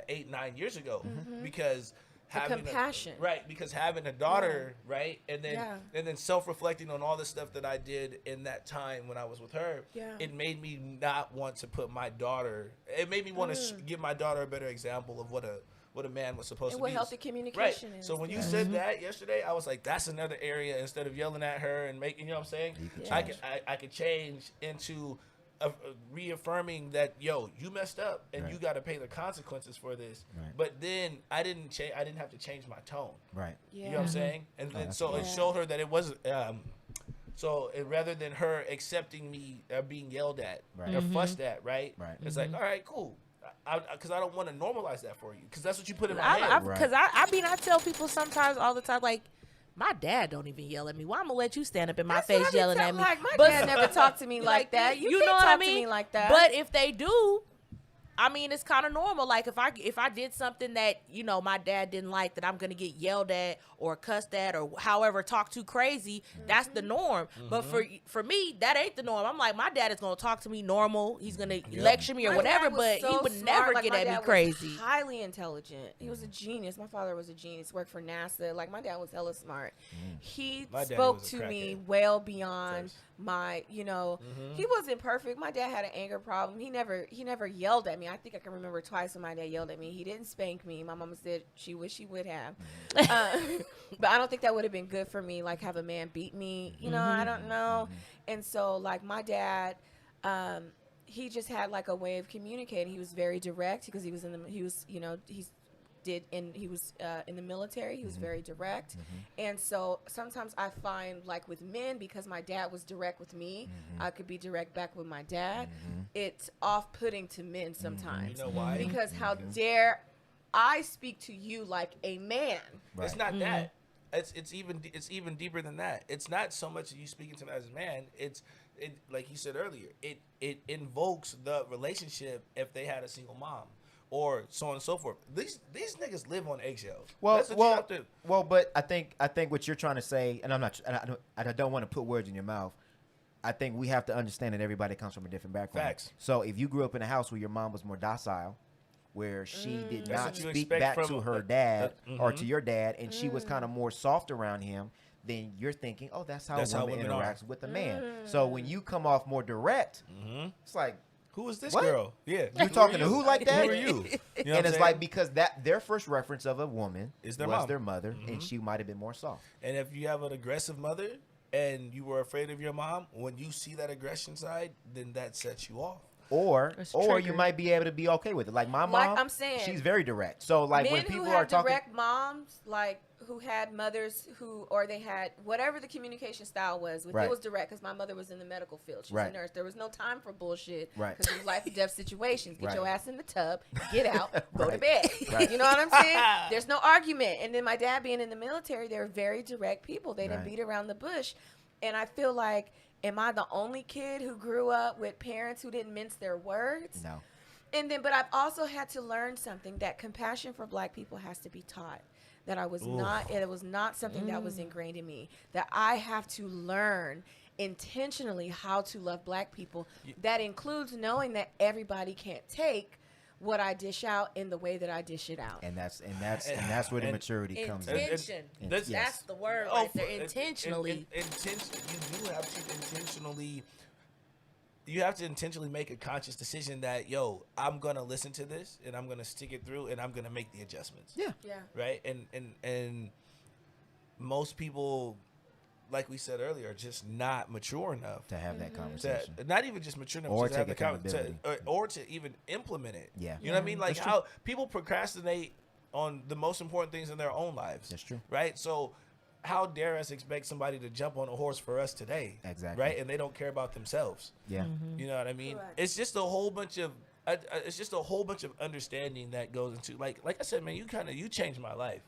8-9 years ago, because having compassion. because having a daughter, right, and then Yeah. self-reflecting on all the stuff that I did in that time when I was with her, Yeah. it made me not want to put my daughter. It made me want to give my daughter a better example of what a man was supposed And to what be. healthy Right. communication is. So when you said that yesterday, I was like, that's another area. Instead of yelling at her and making, you know what I'm saying, You could I change. could change into reaffirming that, yo, you messed up and Right. you got to pay the consequences for this. Right. But then I didn't have to change my tone. Right. Yeah. You know what I'm saying? And then that's so good. it showed her that it was. Rather than her accepting me being yelled at Right. or fussed at, right? Right. It's like, all right, cool. Because I don't want to normalize that for you. Because that's what you put in my I head. because I mean I tell people sometimes all the time like. My dad don't even yell at me. Why I'm gonna let you stand up in my face yelling at me? Like, my But dad never talked to me like that. You know can't what talk I mean? to me like that. But if they do, I mean, it's kind of normal. Like if I did something that my dad didn't like, that I'm gonna get yelled at or cussed at or however talk too crazy. That's the norm. But for me, that ain't the norm. I'm like, my dad is gonna talk to me normal. He's gonna lecture me or My whatever, dad was but he so would smart. never Like, get my at me dad was crazy. highly intelligent. He was a genius. My father was a genius. Worked for NASA. Like, my dad was hella smart. He My daddy spoke was a to me crackhead. well beyond First. my, he wasn't perfect. My dad had an anger problem. He never yelled at me. I think I can remember twice when my dad yelled at me. He didn't spank me. My mama said she wished she would have. But I don't think that would have been good for me, like have a man beat me. I don't know. And so like my dad, he just had like a way of communicating. He was very direct because he was in the military. He was very direct. And so sometimes I find like with men, because my dad was direct with me, I could be direct back with my dad. It's off-putting to men sometimes. You know why? Because how dare I speak to you like a man? Right. It's not that. It's even deeper than that. It's not so much you speaking to him as a man. It like you said earlier. It invokes the relationship if they had a single mom, or so on and so forth. These niggas live on eggshells. That's what you have to. But I think what you're trying to say, and I don't want to put words in your mouth. I think we have to understand that everybody comes from a different background. Facts. So if you grew up in a house where your mom was more docile, where she did That's not what you speak expect back from to her dad or to mhm. your dad, and she was kind of more soft around him, then you're thinking, oh, that's how a woman interacts with a man. So when you come off more direct, it's like, Who is this What? girl? Yeah, you talking to who like that? Who are you? You know what And I'm it's saying? like, because that their first reference of a woman Is their was mom. their mother, and she might have been more soft. And if you have an aggressive mother and you were afraid of your mom, when you see that aggression side, then that sets you off. Or It's you triggered. might be able to be okay with it. Like my mom, Like I'm saying, she's very direct. So like men when people who are had talking, direct moms, like who had mothers or they had whatever the communication style was. Right. It was direct because my mother was in the medical field. She was Right. a nurse. There was no time for bullshit. Right. Because it was life and death situations. Get Right. your ass in the tub, get out, go to Right. bed. Right. You know what I'm saying? There's no argument. And then my dad being in the military, they were very direct people. They didn't Right. beat around the bush. And I feel like, am I the only kid who grew up with parents who didn't mince their words? no, But I've also had to learn something, that compassion for black people has to be taught. That it was not something that was ingrained in me. That I have to learn intentionally how to love black people. That includes knowing that everybody can't take what I dish out in the way that I dish it out. and that's where the maturity comes in. Intention. Yes. That's the word Oh, right there. Intentionally. You do have to intentionally. You have to intentionally make a conscious decision that, yo, I'm gonna listen to this and I'm gonna stick it through and I'm gonna make the adjustments. Yeah. Yeah. Right. And most people, like we said earlier, are just not mature enough To have that to conversation. not even just mature enough Or to have take the accountability. or to even implement it. Yeah. You know what I mean? Like That's true. how people procrastinate on the most important things in their own lives. That's true. Right? So how dare us expect somebody to jump on a horse for us today? Exactly. Right? And they don't care about themselves. Yeah. You know what I mean? Correct. It's just a whole bunch of understanding that goes into, like I said, man, you changed my life.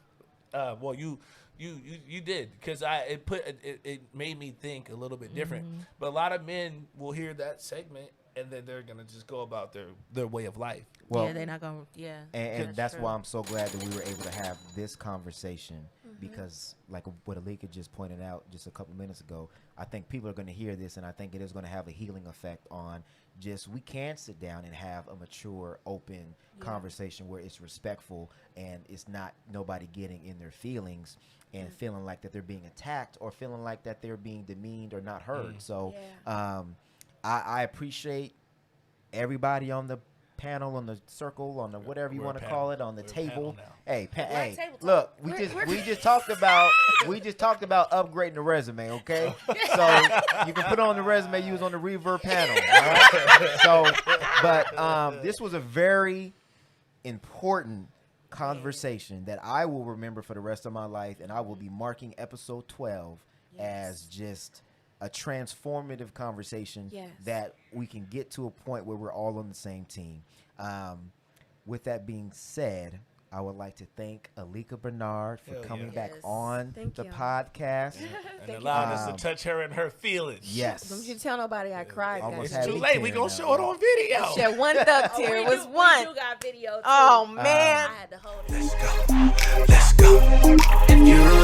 Well, you did, because it made me think a little bit different. But a lot of men will hear that segment and then they're gonna just go about their way of life. Well, Yeah, they're not gonna. Yeah, and that's true. why I'm so glad that we were able to have this conversation, because like what Alika just pointed out just a couple minutes ago, I think people are going to hear this, and I think it is going to have a healing effect on just, we can sit down and have a mature, open conversation where it's respectful and it's not nobody getting in their feelings and feeling like that they're being attacked or feeling like that they're being demeaned or not heard. So I appreciate everybody on the panel, on the circle, on the whatever you We're a want to panel. call it, on the We're a table. panel now. Hey, hey, table talk. look, we just talked about upgrading the resume, okay? So you can put on the resume you was on the Reverb panel. All right? So, but this was a very important conversation that I will remember for the rest of my life, and I will be marking episode 12 as just a transformative conversation Yes. that we can get to a point where we're all on the same team. with that being said, I would like to thank Alika Bernard for Hell coming yeah. back Yes. on Thank the you. podcast. And allowed us Um, to touch her and her feelings. Yes. Don't you tell nobody I cried, Almost guys. had It's me too late. We tearing gonna up, show it man. on video. Shed one thug Oh, tear. we It was do- one. We do got video too. Oh man. I had to hold it. Let's go. If you